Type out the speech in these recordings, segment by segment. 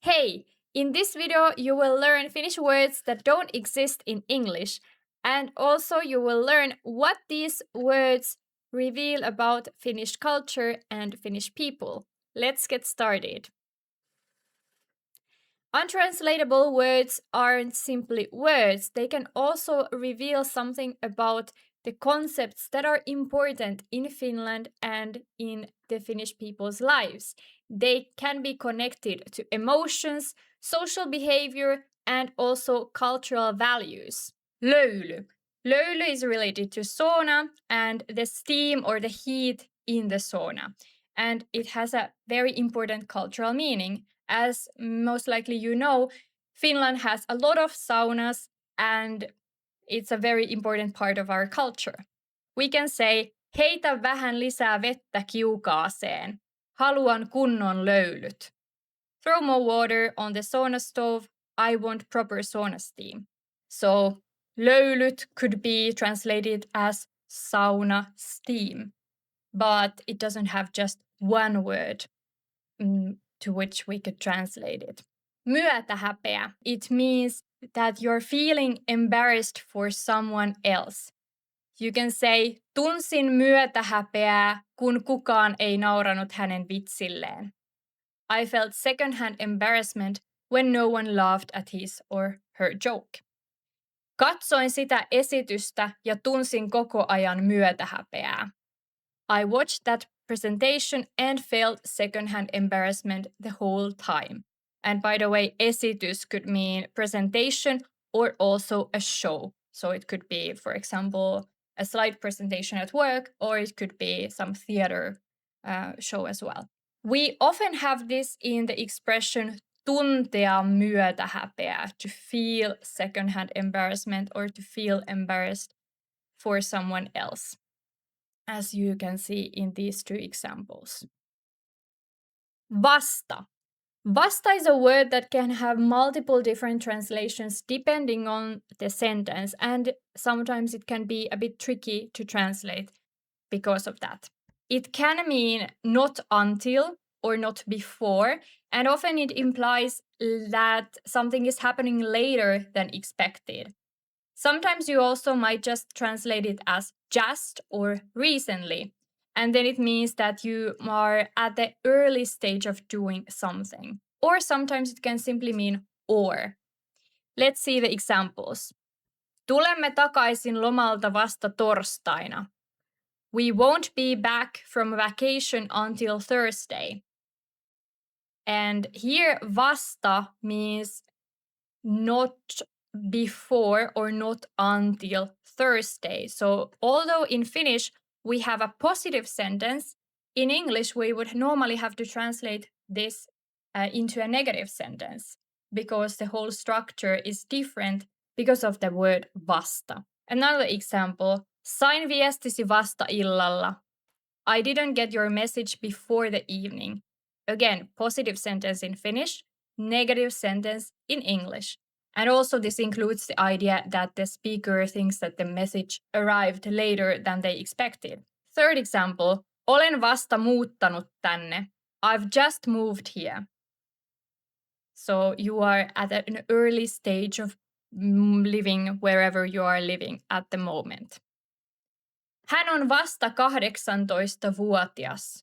Hey, in this video you will learn Finnish words that don't exist in English, and also you will learn what these words reveal about Finnish culture and Finnish people. Let's get started. Untranslatable words aren't simply words, they can also reveal something about the concepts that are important in Finland and in the Finnish people's lives. They can be connected to emotions, social behavior, and also cultural values. Löyly. Löyly is related to sauna and the steam or the heat in the sauna. And it has a very important cultural meaning. As most likely you know, Finland has a lot of saunas and it's a very important part of our culture. We can say, heitä vähän lisää vettä kiukaaseen. Haluan kunnon löylyt. Throw more water on the sauna stove. I want proper sauna steam. So, löylyt could be translated as sauna steam, but it doesn't have just one word to which we could translate it. Myötähäpeä. It means that you're feeling embarrassed for someone else. You can say, tunsin myötähäpeää, kun kukaan ei nauranut hänen vitsilleen. I felt secondhand embarrassment when no one laughed at his or her joke. Katsoin sitä esitystä ja tunsin koko ajan myötähäpeää. I watched that presentation and felt secondhand embarrassment the whole time. And by the way, esitys could mean presentation or also a show. So it could be, for example, a slide presentation at work, or it could be some theater show as well. We often have this in the expression tuntea myötähäpeää, to feel secondhand embarrassment or to feel embarrassed for someone else, as you can see in these two examples. Vasta. Vasta is a word that can have multiple different translations depending on the sentence, and sometimes it can be a bit tricky to translate because of that. It can mean not until or not before, and often it implies that something is happening later than expected. Sometimes you also might just translate it as just or recently, and then it means that you are at the early stage of doing something. Or sometimes it can simply mean or. Let's see the examples. Tulemme takaisin lomalta vasta torstaina. We won't be back from vacation until Thursday. And here vasta means not before or not until Thursday. So although in Finnish we have a positive sentence, in English we would normally have to translate this into a negative sentence because the whole structure is different because of the word vasta. Another example, sain viestisi vasta illalla. I didn't get your message before the evening. Again, positive sentence in Finnish, negative sentence in English. And also this includes the idea that the speaker thinks that the message arrived later than they expected. Third example, olen vasta muuttanut tänne. I've just moved here. So you are at an early stage of living wherever you are living at the moment. Hän on vasta 18-vuotias.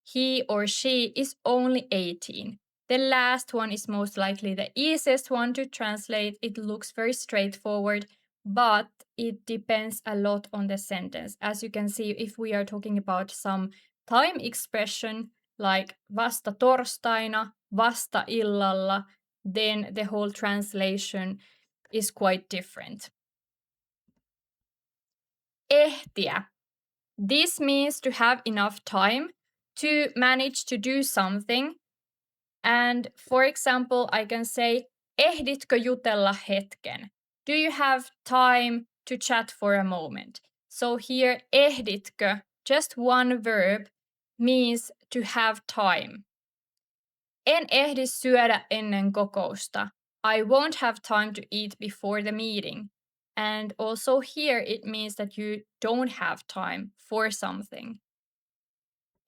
He or she is only 18. The last one is most likely the easiest one to translate. It looks very straightforward, but it depends a lot on the sentence. As you can see, if we are talking about some time expression like vasta torstaina, vasta illalla, then the whole translation is quite different. Ehtiä. This means to have enough time to manage to do something. And for example, I can say, ehditkö jutella hetken? Do you have time to chat for a moment? So here, ehditkö, just one verb, means to have time. En ehdi syödä ennen kokousta. I won't have time to eat before the meeting. And also here it means that you don't have time for something.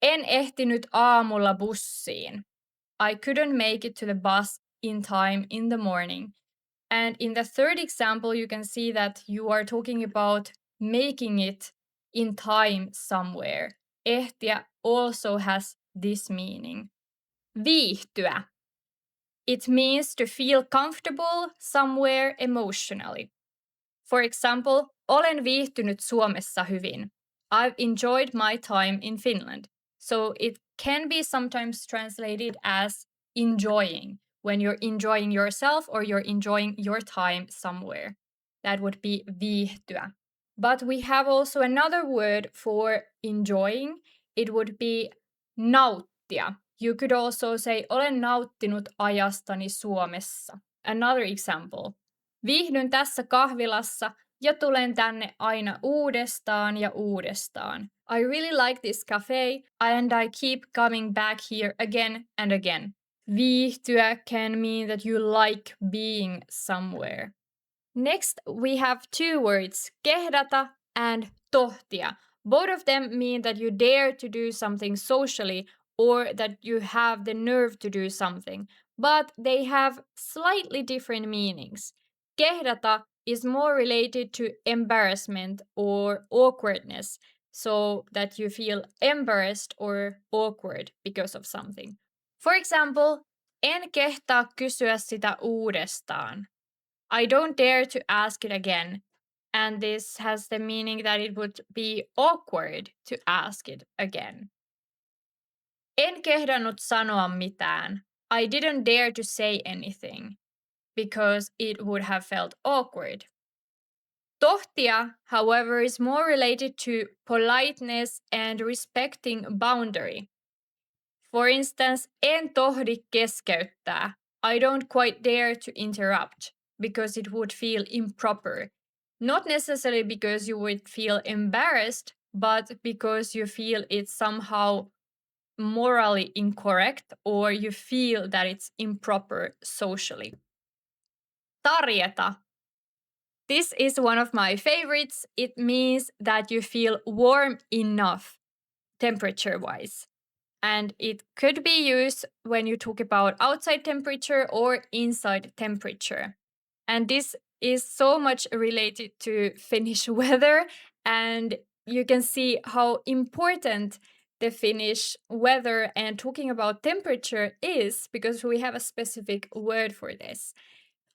En ehtinyt aamulla bussiin. I couldn't make it to the bus in time in the morning. And in the third example, you can see that you are talking about making it in time somewhere. Ehtiä also has this meaning. Viihtyä. It means to feel comfortable somewhere emotionally. For example, olen viihtynyt Suomessa hyvin. I've enjoyed my time in Finland. So it can be sometimes translated as enjoying, when you're enjoying yourself or you're enjoying your time somewhere. That would be viihtyä. But we have also another word for enjoying. It would be nauttia. You could also say, olen nauttinut ajastani Suomessa. Another example. Viihdyn tässä kahvilassa ja tulen tänne aina uudestaan ja uudestaan. I really like this cafe and I keep coming back here again and again. Viihtyä can mean that you like being somewhere. Next, we have two words, kehdata and tohtia. Both of them mean that you dare to do something socially or that you have the nerve to do something, but they have slightly different meanings. Kehdata is more related to embarrassment or awkwardness, so that you feel embarrassed or awkward because of something. For example, en kehtaa kysyä sitä uudestaan. I don't dare to ask it again. And this has the meaning that it would be awkward to ask it again. En kehdannut sanoa mitään. I didn't dare to say anything because it would have felt awkward. Tohtia, however, is more related to politeness and respecting boundary. For instance, en tohdi keskeyttää. I don't quite dare to interrupt because it would feel improper. Not necessarily because you would feel embarrassed, but because you feel it's somehow morally incorrect or you feel that it's improper socially. Pärjätä. This is one of my favorites. It means that you feel warm enough temperature-wise. And it could be used when you talk about outside temperature or inside temperature. And this is so much related to Finnish weather. And you can see how important the Finnish weather and talking about temperature is because we have a specific word for this.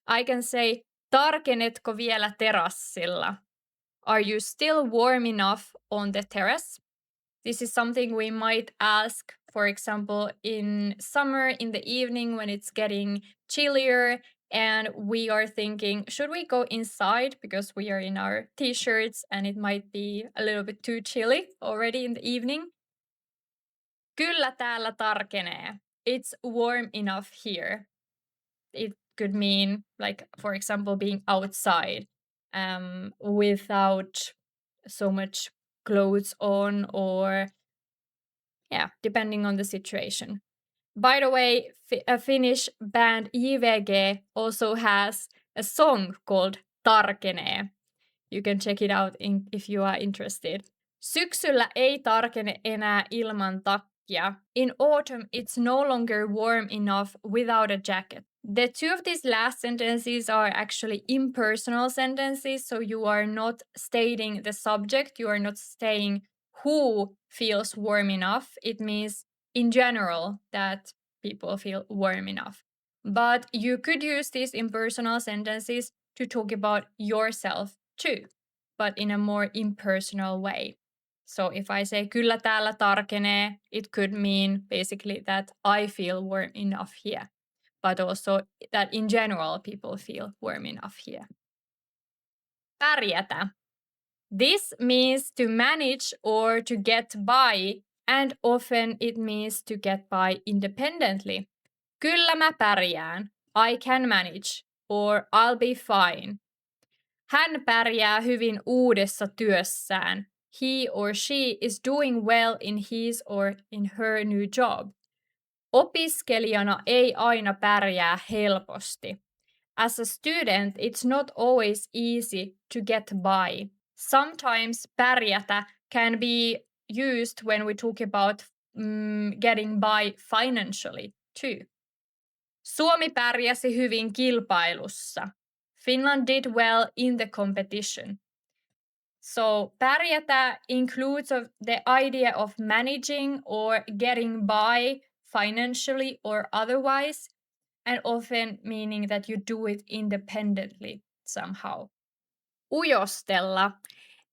I can say, tarkenetko vielä terassilla? Are you still warm enough on the terrace? This is something we might ask, for example, in summer in the evening when it's getting chillier and we are thinking, should we go inside because we are in our t-shirts and it might be a little bit too chilly already in the evening? Kyllä täällä tarkenee. It's warm enough here. It could mean, like, for example, being outside without so much clothes on or depending on the situation. By the way, a Finnish band JVG also has a song called Tarkenee. You can check it out if you are interested. Syksyllä ei tarkene enää ilman takkia. In autumn, it's no longer warm enough without a jacket. The two of these last sentences are actually impersonal sentences, so you are not stating the subject, you are not saying who feels warm enough. It means in general that people feel warm enough. But you could use these impersonal sentences to talk about yourself too, but in a more impersonal way. So if I say kyllä täällä tarkenee, it could mean basically that I feel warm enough here, but also that in general people feel warm enough here. Pärjätä. This means to manage or to get by, and often it means to get by independently. Kyllä mä pärjään. I can manage. Or I'll be fine. Hän pärjää hyvin uudessa työssään. He or she is doing well in his or in her new job. Opiskelijana ei aina pärjää helposti. As a student, it's not always easy to get by. Sometimes pärjätä can be used when we talk about getting by financially too. Suomi pärjäsi hyvin kilpailussa. Finland did well in the competition. So pärjätä includes of the idea of managing or getting by financially or otherwise, and often meaning that you do it independently somehow. Ujostella.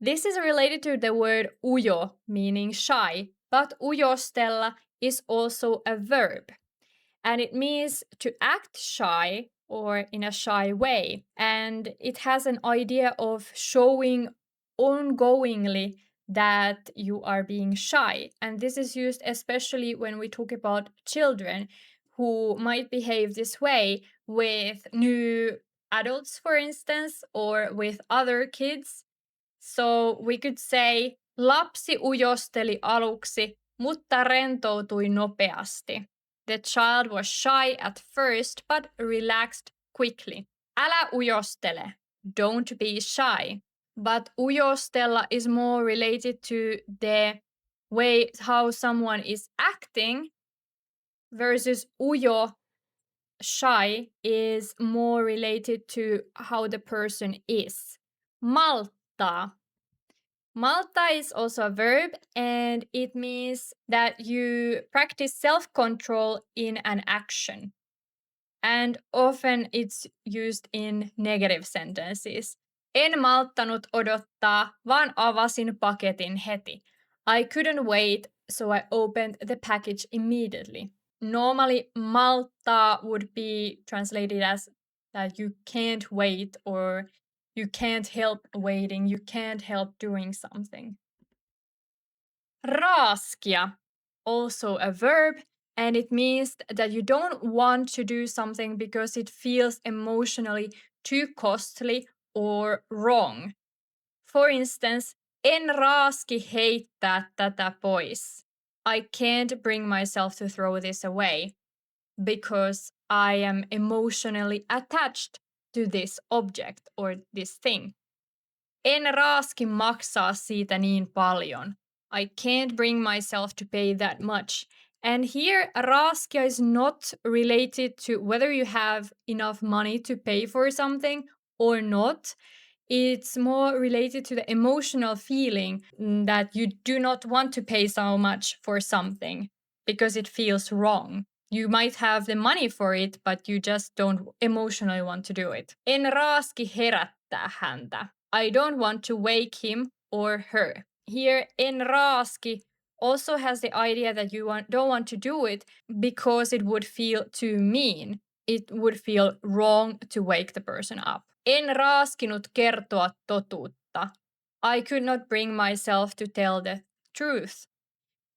This is related to the word ujo, meaning shy, but ujostella is also a verb. And it means to act shy or in a shy way. And it has an idea of showing ongoingly that you are being shy. And this is used especially when we talk about children who might behave this way with new adults, for instance, or with other kids. So we could say, lapsi ujosteli aluksi, mutta rentoutui nopeasti. The child was shy at first, but relaxed quickly. Älä ujostele. Don't be shy. But ujostella is more related to the way how someone is acting versus ujo, shy, is more related to how the person is. Malttaa. Malta is also a verb, and it means that you practice self-control in an action. And often it's used in negative sentences. En malttanut odottaa, vaan avasin paketin heti. I couldn't wait, so I opened the package immediately. Normally, malttaa would be translated as that you can't wait, or you can't help waiting, you can't help doing something. Raaskia, also a verb, and it means that you don't want to do something because it feels emotionally too costly or wrong. For instance, en raaski heittää tätä pois. I can't bring myself to throw this away because I am emotionally attached to this object or this thing. En raaski maksaa siitä niin paljon. I can't bring myself to pay that much. And here, raaskia is not related to whether you have enough money to pay for something or not. It's more related to the emotional feeling that you do not want to pay so much for something because it feels wrong. You might have the money for it, but you just don't emotionally want to do it. En raaski herättää häntä. I don't want to wake him or her. Here, en raaski also has the idea that you don't want to do it because it would feel too mean. It would feel wrong to wake the person up. En raaskinut kertoa totuutta. I could not bring myself to tell the truth.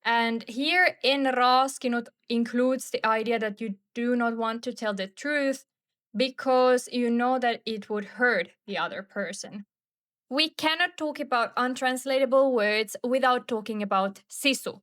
And here, en raaskinut includes the idea that you do not want to tell the truth because you know that it would hurt the other person. We cannot talk about untranslatable words without talking about sisu.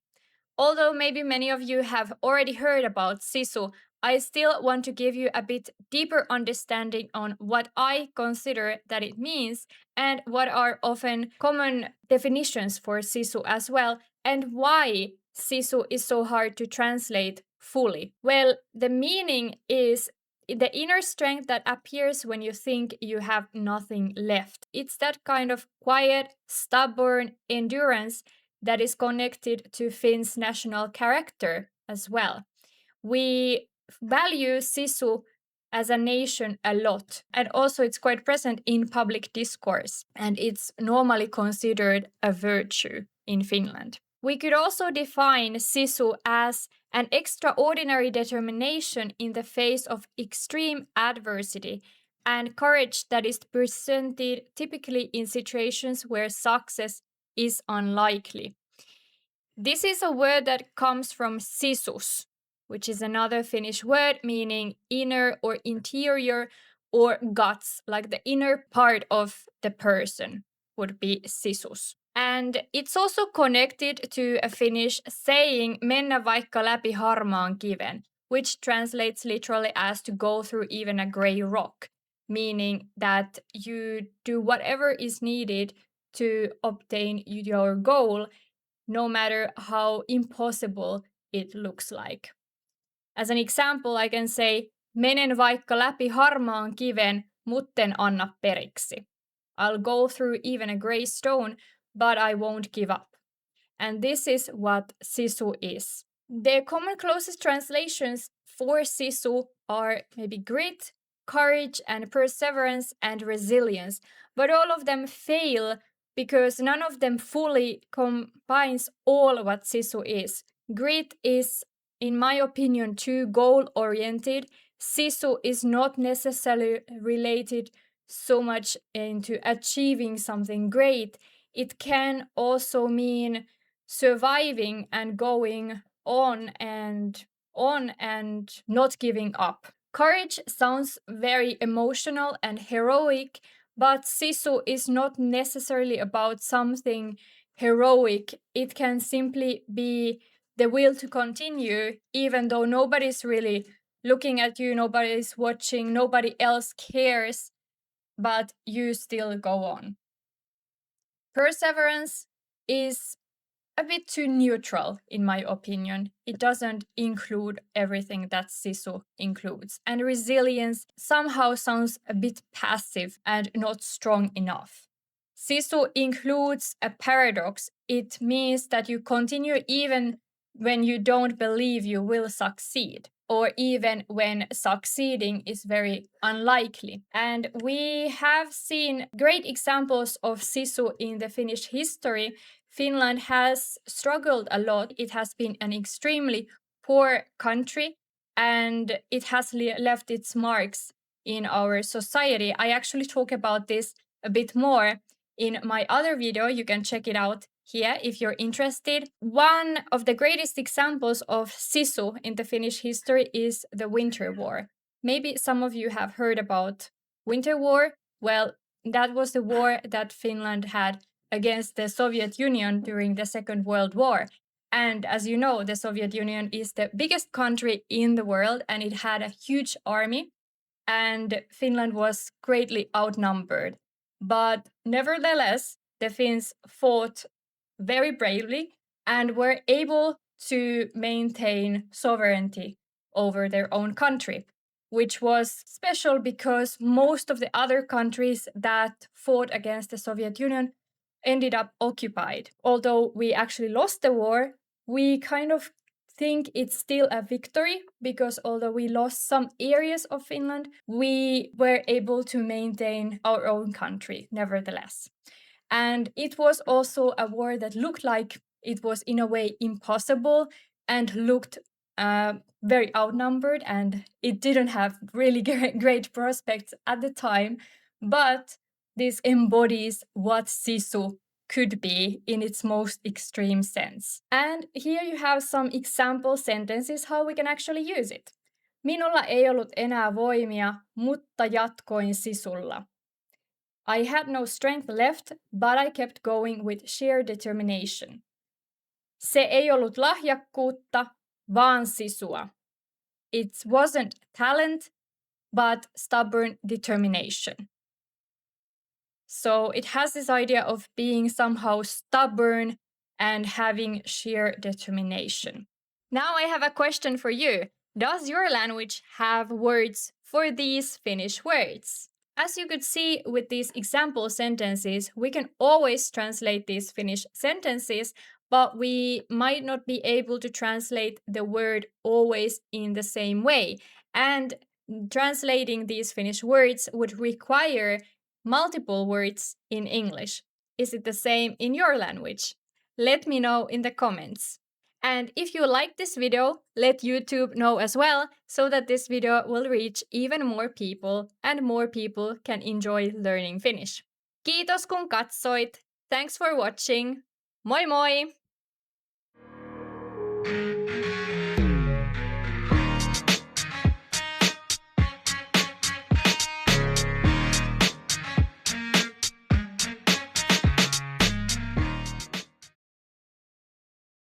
Although maybe many of you have already heard about sisu, I still want to give you a bit deeper understanding on what I consider that it means and what are often common definitions for sisu as well, and why sisu is so hard to translate fully. Well, the meaning is the inner strength that appears when you think you have nothing left. It's that kind of quiet, stubborn endurance that is connected to Finns' national character as well. We value sisu as a nation a lot, and also it's quite present in public discourse, and it's normally considered a virtue in Finland. We could also define sisu as an extraordinary determination in the face of extreme adversity and courage that is presented typically in situations where success is unlikely. This is a word that comes from sisus, which is another Finnish word meaning inner or interior or guts, like the inner part of the person would be sisus. And it's also connected to a Finnish saying, mennä vaikka läpi harmaan kiven, which translates literally as to go through even a grey rock, meaning that you do whatever is needed to obtain your goal, no matter how impossible it looks like. As an example, I can say, Menen vaikka läpi harmaan kiven, mutten anna periksi. I'll go through even a grey stone, but I won't give up. And this is what sisu is. The common closest translations for sisu are maybe grit, courage, and perseverance and resilience, but all of them fail because none of them fully combines all what sisu is. Grit is, in my opinion, too goal-oriented. Sisu is not necessarily related so much into achieving something great. It can also mean surviving and going on and not giving up. Courage sounds very emotional and heroic, but sisu is not necessarily about something heroic. It can simply be the will to continue, even though nobody's really looking at you, nobody's watching, nobody else cares, but you still go on. Perseverance is a bit too neutral, in my opinion. It doesn't include everything that sisu includes. And resilience somehow sounds a bit passive and not strong enough. Sisu includes a paradox. It means that you continue even when you don't believe you will succeed, or even when succeeding is very unlikely. And we have seen great examples of sisu in the Finnish history. Finland has struggled a lot. It has been an extremely poor country, and it has left its marks in our society. I actually talk about this a bit more in my other video. You can check it out here if you're interested. One of the greatest examples of sisu in the Finnish history is the Winter War. Maybe some of you have heard about Winter War. Well, that was the war that Finland had against the Soviet Union during the Second World War. And as you know, the Soviet Union is the biggest country in the world, and it had a huge army, and Finland was greatly outnumbered. But nevertheless, the Finns fought very bravely and were able to maintain sovereignty over their own country, which was special because most of the other countries that fought against the Soviet Union ended up occupied. Although we actually lost the war, we kind of think it's still a victory because although we lost some areas of Finland, we were able to maintain our own country nevertheless. And it was also a war that looked like it was in a way impossible and looked very outnumbered, and it didn't have really great prospects at the time. But this embodies what sisu could be in its most extreme sense. And here you have some example sentences how we can actually use it. Minulla ei ollut enää voimia, mutta jatkoin sisulla. I had no strength left, but I kept going with sheer determination. Se ei ollut lahjakkuutta, vaan sisua. It wasn't talent, but stubborn determination. So it has this idea of being somehow stubborn and having sheer determination. Now I have a question for you. Does your language have words for these Finnish words? As you could see with these example sentences, we can always translate these Finnish sentences, but we might not be able to translate the word always in the same way. And translating these Finnish words would require multiple words in English. Is it the same in your language? Let me know in the comments. And if you like this video, let YouTube know as well so that this video will reach even more people and more people can enjoy learning Finnish. Kiitos kun katsoit. Thanks for watching. Moi moi!